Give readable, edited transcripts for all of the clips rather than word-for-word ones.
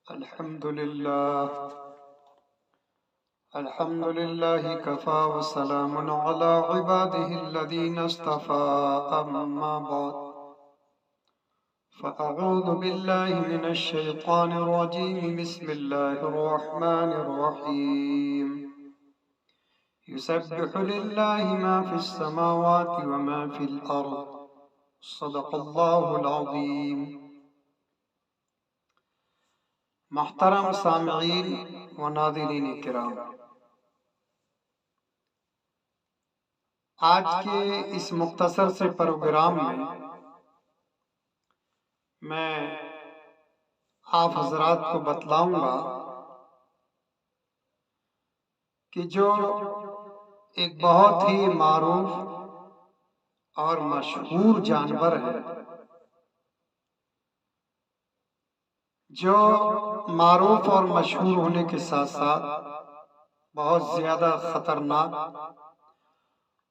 الحمد لله كفى وسلام على عباده الذين اصطفى أما بعد فأعوذ بالله من الشيطان الرجيم بسم الله الرحمن الرحيم يسبح لله ما في السماوات وما في الأرض صدق الله العظيم۔ محترم سامعین و ناظرین کرام، آج کے اس مختصر سے پروگرام میں آپ حضرات کو بتلاؤں گا کہ جو ایک بہت ہی معروف اور مشہور جانور ہے، جو معروف اور مشہور ہونے کے ساتھ ساتھ بہت زیادہ خطرناک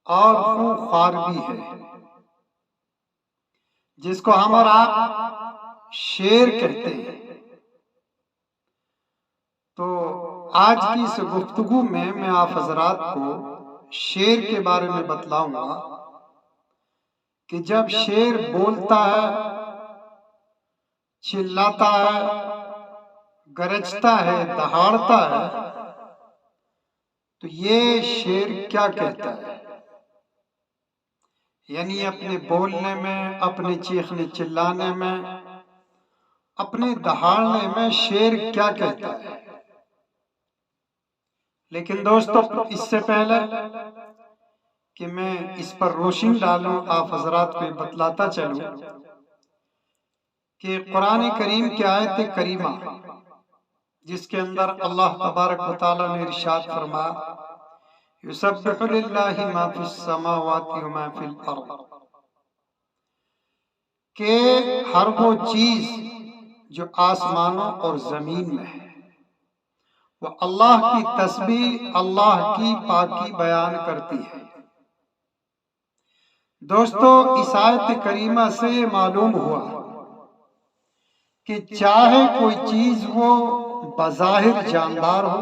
اور خوار بھی ہے، جس کو ہم اور آپ شیر کہتے ہیں۔ تو آج کی اس گفتگو میں آپ حضرات کو شیر کے بارے میں بتلاؤں گا کہ جب شیر بولتا ہے، چلاتا ہے، گرجتا ہے، دہاڑتا ہے، تو یہ شیر کیا کہتا ہے؟ یعنی اپنے بولنے میں، اپنے چیخنے چلانے میں، اپنے دہاڑنے میں شیر کیا کہتا ہے؟ لیکن دوستو، اس سے پہلے کہ میں اس پر روشنی ڈالوں، آپ حضرات کو بتلاتا چلوں کہ قرآن کریم کی آیت کریمہ جس کے اندر اللہ تبارک و تعالیٰ نے ارشاد فرمایا یسبح للہ ما فی السماوات و ما فی الارض، کہ ہر وہ چیز جو آسمانوں اور زمین میں ہے وہ اللہ کی تسبیح، اللہ کی پاکی بیان کرتی ہے۔ دوستو، اس آیت کریمہ سے یہ معلوم ہوا کہ چاہے کوئی چیز وہ بظاہر جاندار ہو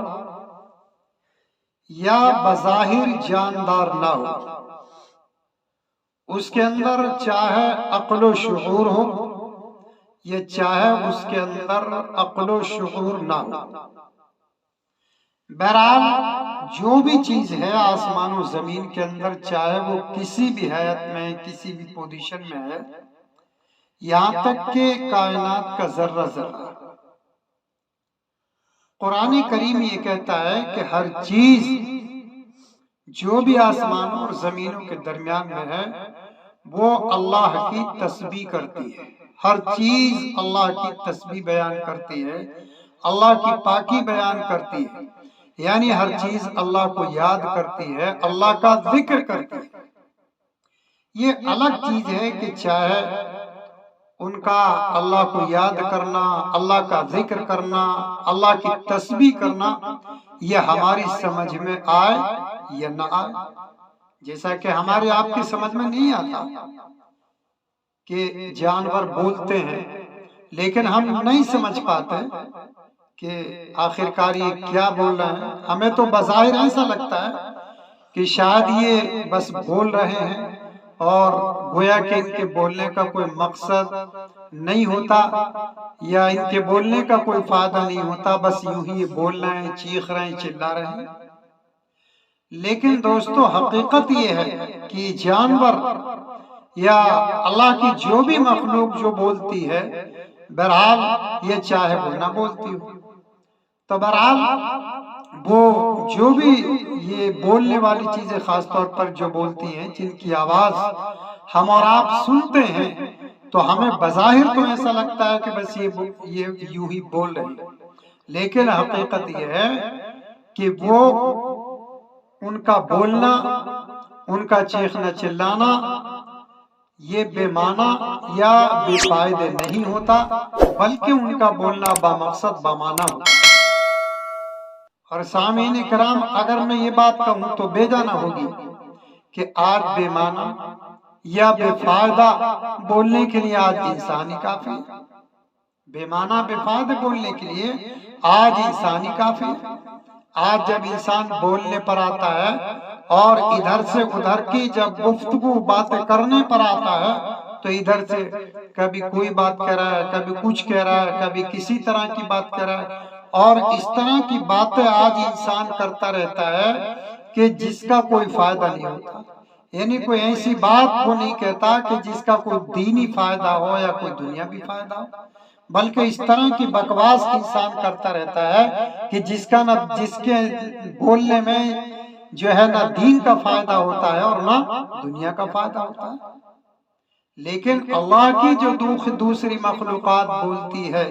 یا بظاہر جاندار نہ ہو، اس کے اندر چاہے عقل و شعور ہو یا چاہے اس کے اندر عقل و شعور نہ ہو، بہرحال جو بھی چیز ہے آسمان و زمین کے اندر، چاہے وہ کسی بھی حیت میں، کسی بھی پوزیشن میں ہے، یہاں تک کہ کائنات کا ذرہ ذرہ، قرآن کریم یہ کہتا ہے کہ ہر چیز جو بھی آسمانوں اور زمینوں کے درمیان میں ہے وہ اللہ کی تسبیح کرتی ہے۔ ہر چیز اللہ کی تسبیح بیان کرتی ہے، اللہ کی پاکی بیان کرتی ہے، یعنی ہر چیز اللہ کو یاد کرتی ہے، اللہ کا ذکر کرتی ہے۔ یہ الگ چیز ہے کہ چاہے ان کا اللہ کو یاد کرنا، اللہ کا ذکر کرنا، اللہ کی تسبیح کرنا، یہ ہماری سمجھ میں آئے یا نہ آئے، جیسا کہ ہمارے آپ کی سمجھ میں نہیں آتا کہ جانور بولتے ہیں، لیکن ہم نہیں سمجھ پاتے کہ آخرکار یہ کیا بول رہے ہیں۔ ہمیں تو بظاہر ایسا لگتا ہے کہ شاید یہ بس بول رہے ہیں اور گویا کہ ان کے بولنے کا کوئی مقصد نہیں ہوتا یا ان کے بولنے کا کوئی فائدہ نہیں ہوتا، بس یوں ہی یہ بول رہے ہیں، چیخ رہے ہیں، چلا رہے ہیں۔ لیکن دوستو، حقیقت یہ ہے کہ جانور یا اللہ کی جو بھی مخلوق جو بولتی ہے، بہرحال یہ چاہے وہ نہ بولتی ہو، تو بہرحال وہ جو بھی یہ بولنے والی چیزیں خاص طور پر جو بولتی ہیں، جن کی آواز ہم اور آپ سنتے ہیں، تو ہمیں بظاہر تو ایسا لگتا ہے کہ بس یہ یوں ہی بول رہے ہیں، لیکن حقیقت یہ ہے کہ وہ ان کا بولنا، ان کا چیخنا چلانا یہ بے معنی یا بے فائدے نہیں ہوتا، بلکہ ان کا بولنا بامقصد بامعنی ہوتا۔ اور سامعین کرام، اگر میں یہ بات کہوں تو بے جانا ہوگی کہ آج بے معنی یا بے فائدہ بولنے کے لیے آج انسان ہی کافی ہے۔ بے معنی بے فائدہ بولنے کے لیے آج انسان ہی کافی ہے۔ آج جب انسان بولنے پر آتا ہے اور ادھر سے ادھر کی جب گفتگو باتیں کرنے پر آتا ہے تو ادھر سے کبھی کوئی بات کہہ رہا ہے، کبھی کچھ کہہ رہا ہے، کبھی کسی طرح کی بات کہہ رہا ہے، اور اس طرح کی باتیں آج انسان کرتا رہتا ہے کہ جس کا کوئی فائدہ نہیں ہوتا۔ یعنی کوئی ایسی بات وہ نہیں کہتا کہ جس کا کوئی دینی فائدہ ہو یا کوئی دنیاوی فائدہ ہو، بلکہ اس طرح کی بکواس انسان کرتا رہتا ہے کہ جس کے بولنے میں جو ہے نہ دین کا فائدہ ہوتا ہے اور نہ دنیا کا فائدہ ہوتا ہے۔ لیکن اللہ کی جو دوسری مخلوقات بولتی ہے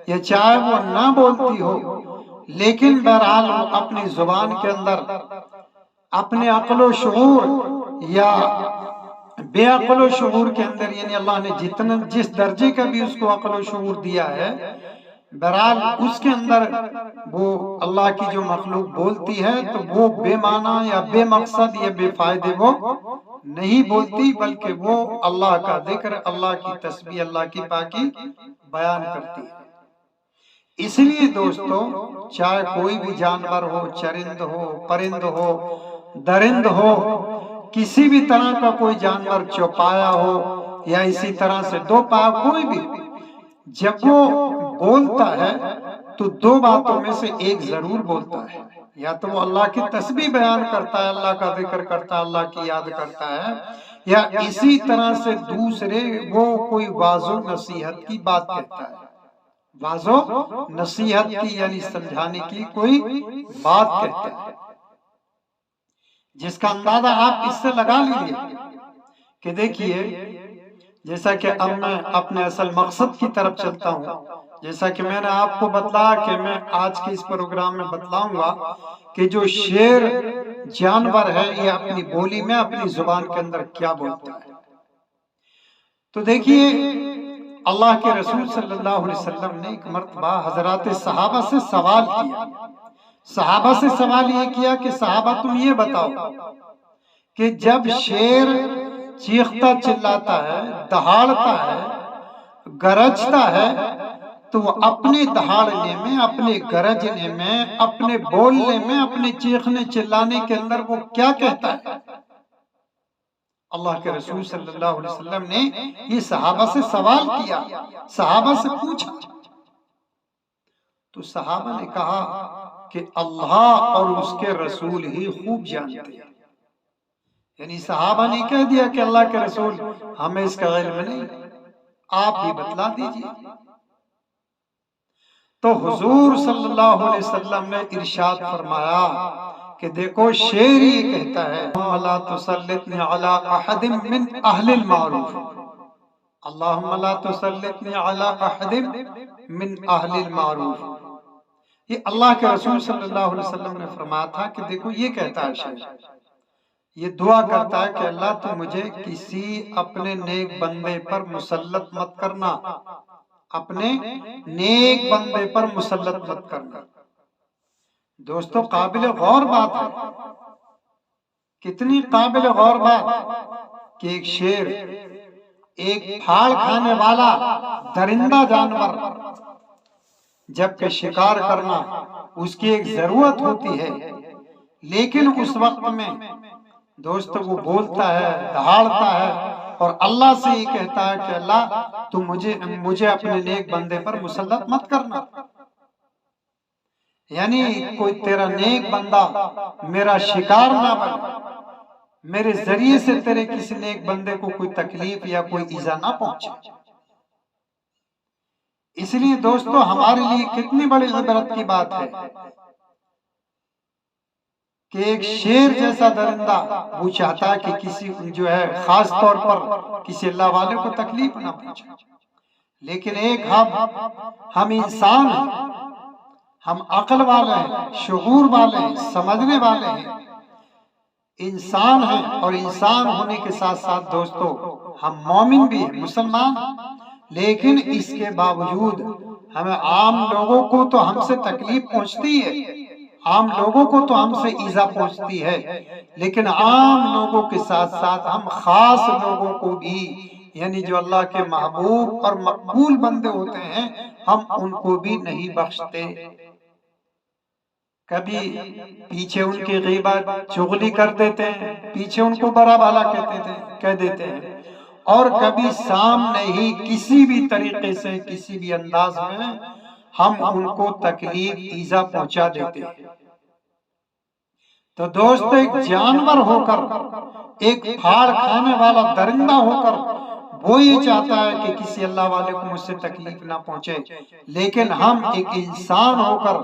یا چاہے وہ نہ بولتی ہو، لیکن بہرحال وہ اپنی زبان کے اندر اپنے عقل و شعور یا بے عقل و شعور کے اندر، یعنی اللہ نے جس درجے کا بھی اس کو عقل و شعور دیا ہے، بہرحال اس کے اندر وہ اللہ کی جو مخلوق بولتی ہے تو وہ بے معنی یا بے مقصد یا بے فائدے وہ نہیں بولتی، بلکہ وہ اللہ کا ذکر، اللہ کی تسبیح، اللہ کی پاکی بیان کرتی ہے۔ اس لیے دوستو، چاہے کوئی بھی جانور ہو، چرند ہو، پرند ہو، درند ہو، کسی بھی طرح کا کوئی جانور، چوپایا ہو یا اسی طرح سے دو پایا، کوئی بھی جب وہ بولتا ہے تو دو باتوں میں سے ایک ضرور بولتا ہے، یا تو وہ اللہ کی تسبیح بیان کرتا ہے، اللہ کا ذکر کرتا ہے، اللہ کی یاد کرتا ہے، یا اسی طرح سے دوسرے وہ کوئی واعظ و نصیحت کی بات کہتا ہے، واعظ و نصیحت کی یعنی سمجھانے کی کوئی بات کہتا ہے، جس کا اندازہ آپ اس سے لگا لیجئے کہ دیکھیے، جیسا کہ اب میں اپنے اصل مقصد کی طرف چلتا ہوں، جیسا کہ میں نے آپ کو بتلایا کہ میں آج کے اس پروگرام میں بتلاؤں گا کہ جو شیر جانور ہے یہ اپنی بولی میں، اپنی زبان کے اندر کیا بولتا ہے۔ تو دیکھیے، اللہ کے رسول صلی اللہ علیہ وسلم نے ایک مرتبہ حضرات صحابہ سے سوال کیا۔ صحابہ سے سوال یہ کیا کہ صحابہ تم یہ بتاؤ کہ جب شیر چیختا چلاتا ہے، دہاڑتا ہے، گرجتا ہے، تو وہ اپنے دہاڑنے میں، اپنے گرجنے میں، اپنے بولنے میں، اپنے چیخنے چلانے کے اندر وہ کیا کہتا ہے؟ اللہ کے رسول صلی اللہ علیہ وسلم نے یہ صحابہ سے سوال کیا، صحابہ سے پوچھا، تو صحابہ نے کہا کہ اللہ اور اس کے رسول ہی خوب جانتے ہیں۔ یعنی صحابہ نے کہہ دیا کہ اللہ کے رسول ہمیں اس کا علم نہیں، آپ ہی بتلا دیجئے۔ تو حضور صلی اللہ علیہ وسلم نے ارشاد فرمایا کہ دیکھو، شیر یہ کہتا ہے اللہم لا تسلطنی علی احد من اہل المعروف، اللہم لا تسلطنی علی احد من اہل المعروف۔ یہ اللہ کے رسول صلی اللہ علیہ وسلم نے فرمایا تھا کہ دیکھو، یہ کہتا ہے شیر، یہ دعا کرتا ہے کہ اللہ تو مجھے کسی اپنے نیک بندے پر مسلط مت کرنا، اپنے نیک بندے پر مسلط مت کرنا۔ دوستو، قابل غور بات ہے، کتنی قابل غور بات کہ ایک شیر، ایک پھاڑ کھانے والا درندہ جانور، جبکہ شکار کرنا اس کی ایک ضرورت ہوتی ہے، لیکن اس وقت میں دوستو وہ بولتا ہے، دہاڑتا ہے اور اللہ سے یہ کہتا ہے کہ اللہ تو مجھے اپنے نیک بندے پر مسلط مت کرنا۔ یعنی کوئی تیرا نیک بندہ میرا شکار نہ بنے، میرے ذریعے سے تیرے کسی نیک بندے کو کوئی تکلیف یا کوئی ایذا نہ پہنچے۔ اس لیے دوستو، ہمارے لیے کتنی بڑی عبرت کی بات ہے کہ ایک شیر جیسا درندہ وہ چاہتا ہے کہ کسی جو ہے خاص طور پر کسی اللہ والے کو تکلیف نہ پہنچے، لیکن ایک ہم انسان ہیں، ہم عقل والے ہیں، شعور والے ہیں، سمجھنے والے ہیں، انسان ہیں، اور انسان ہونے کے ساتھ ساتھ دوستو ہم مومن بھی ہیں، مسلمان ہیں، لیکن اس کے باوجود ہمیں عام لوگوں کو تو ہم سے تکلیف پہنچتی ہے، عام لوگوں کو تو ہم سے ایذا پہنچتی ہے، لیکن عام لوگوں کے ساتھ ساتھ ہم خاص لوگوں کو بھی، یعنی جو اللہ کے محبوب اور مقبول بندے ہوتے ہیں، ہم ان کو بھی نہیں بخشتے۔ کبھی پیچھے ان کی غیبت چغلی کر دیتے ہیں، پیچھے ان کو برا بھلا کہہ دیتے ہیں، اور کبھی سامنے ہی کسی بھی طریقے سے کسی بھی انداز میں ہم ان کو تکلیف ایذا پہنچا دیتے ہیں۔ تو دوست ایک جانور ہو کر، ایک پھاڑ کھانے والا درندہ ہو کر وہ یہ چاہتا ہے کہ کسی اللہ والے کو مجھ سے تکلیف نہ پہنچے، لیکن ہم ایک انسان ہو کر،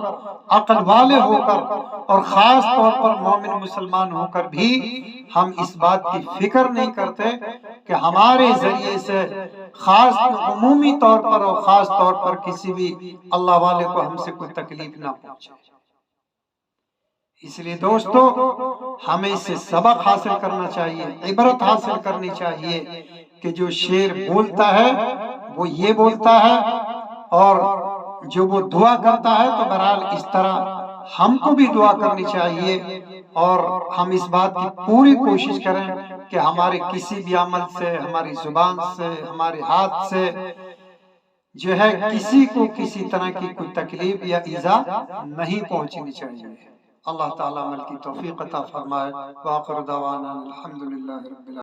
عقل والے ہو کر، اور خاص طور پر مومن مسلمان ہو کر بھی ہم اس بات کی فکر نہیں کرتے کہ ہمارے ذریعے سے خاص عمومی طور پر اور خاص طور پر کسی بھی اللہ والے کو ہم سے کوئی تکلیف نہ پہنچے۔ اس لیے دوستو ہمیں اس سے سبق حاصل کرنا چاہیے، عبرت حاصل کرنی چاہیے کہ جو شیر بولتا ہے وہ یہ بولتا ہے، اور جو وہ دعا کرتا ہے تو بہرحال اس طرح ہم کو بھی دعا کرنی چاہیے، اور ہم اس بات کی پوری کوشش کریں کہ ہمارے کسی بھی عمل سے، ہماری زبان سے، ہمارے ہاتھ سے جو ہے کسی کو کسی طرح کی کوئی تکلیف یا ایذا نہیں پہنچنی چاہیے۔ اللہ تعالیٰ عمل کی توفیق عطا فرمائے۔ وآخر دعوانا الحمدللہ رب العالمین۔